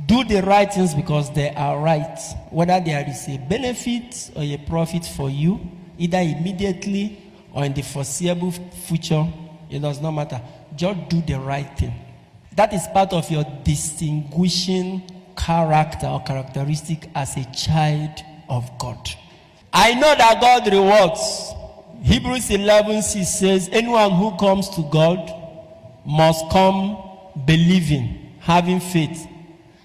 Do the right things because they are right. Whether there is a benefit or a profit for you, either immediately or in the foreseeable future, it does not matter. Just do the right thing. That is part of your distinguishing character or characteristic as a child of God. I know that God rewards. Hebrews 11:6 says, anyone who comes to God must come believing, having faith,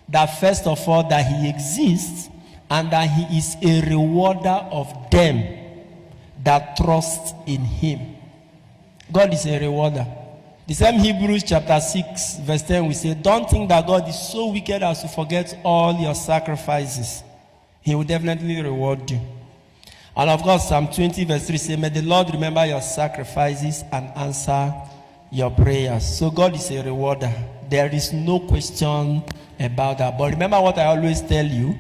that first of all that he exists and that he is a rewarder of them that trust in him. God is a rewarder. The same Hebrews chapter 6 verse 10 we say, don't think that God is so wicked as to forget all your sacrifices. He will definitely reward you. And of course, Psalm 20 verse 3 says, may the Lord remember your sacrifices and answer your prayers. So God is a rewarder. There is no question about that. But remember what I always tell you,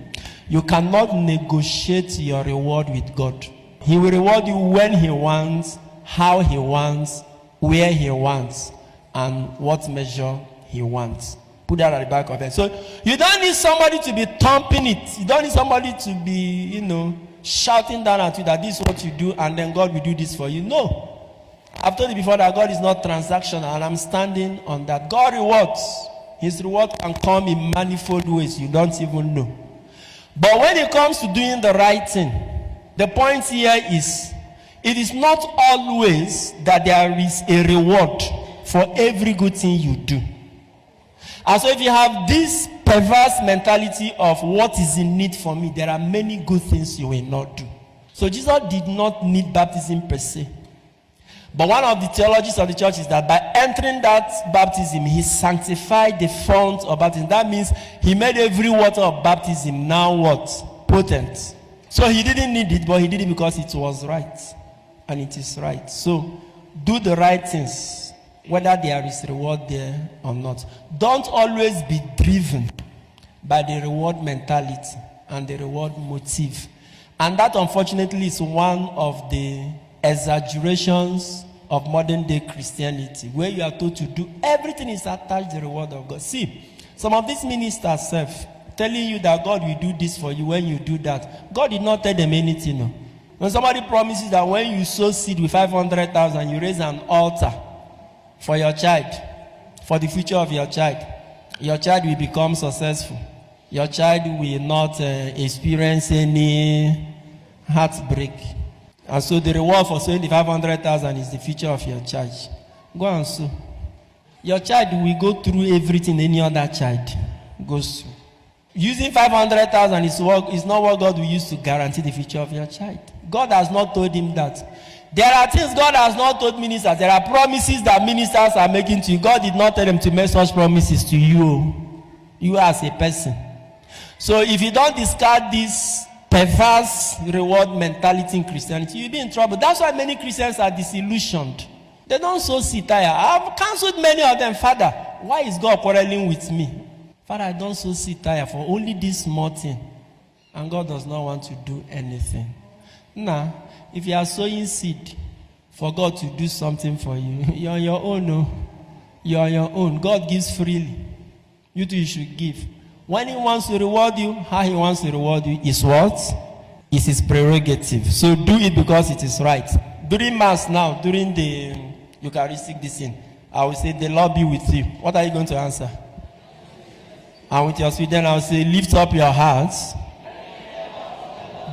you cannot negotiate your reward with God. He will reward you when he wants, how he wants, where he wants, and what measure he wants. Put that at the back of it. So you don't need somebody to be thumping it. You don't need somebody to be, shouting down at you that this is what you do and then God will do this for you. No. I've told you before that God is not transactional, and I'm standing on that. God rewards. His reward can come in manifold ways you don't even know. But when it comes to doing the right thing, the point here is, it is not always that there is a reward for every good thing you do. And so if you have this perverse mentality of what is in need for me, there are many good things you will not do. So Jesus did not need baptism per se. But one of the theologies of the church is that by entering that baptism, he sanctified the font of baptism. That means he made every water of baptism now what? Potent. So he didn't need it, but he did it because it was right. And it is right. So do the right things, whether there is reward there or not. Don't always be driven by the reward mentality and the reward motive. And that, unfortunately, is one of the exaggerations of modern day Christianity, where you are told to do everything is attached to the reward of God. See, some of these ministers telling you that God will do this for you when you do that. God did not tell them anything. No. When somebody promises that when you sow seed with 500,000, you raise an altar for your child, for the future of your child will become successful. Your child will not experience any heartbreak. And so the reward for sowing the 500,000 is the future of your child. Go and sow. Your child will go through everything any other child goes through. Using 500,000 is not what God will use to guarantee the future of your child. God has not told him that. There are things God has not told ministers. There are promises that ministers are making to you. God did not tell them to make such promises to you. You as a person. So if you don't discard this perverse reward mentality in Christianity, you'll be in trouble. That's why many Christians are disillusioned. They don't sow seed tire. I've counseled many of them, Father, why is God quarreling with me? Father, I don't sow seed tire for only this small thing. And God does not want to do anything. Now, if you are sowing seed for God to do something for you, you're on your own. No? You're on your own. God gives freely. You too, you should give. When he wants to reward you, how he wants to reward you is what? Is his prerogative. So do it because it is right. During Mass now, during the Eucharistic thing, I will say, the Lord be with you. What are you going to answer? And with your sweet, then I will say, lift up your hearts.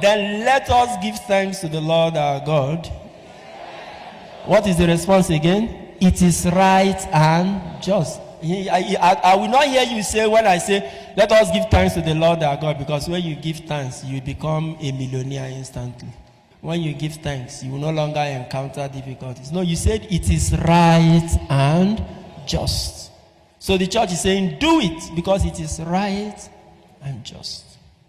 Then let us give thanks to the Lord our God. What is the response again? It is right and just. I will not hear you say when I say, let us give thanks to the Lord our God, because when you give thanks, you become a millionaire instantly. When you give thanks, you will no longer encounter difficulties. No, you said it is right and just. So the church is saying, do it because it is right and just.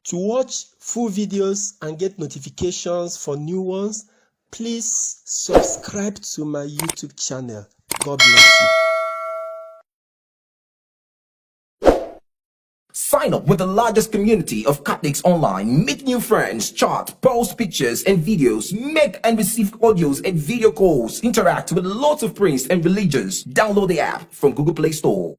To watch full videos and get notifications for new ones, please subscribe to my YouTube channel. God bless you. Sign up with the largest community of Catholics online. Meet new friends, chat, post pictures and videos, make and receive audios and video calls, interact with lots of priests and religions. Download the app from Google Play Store.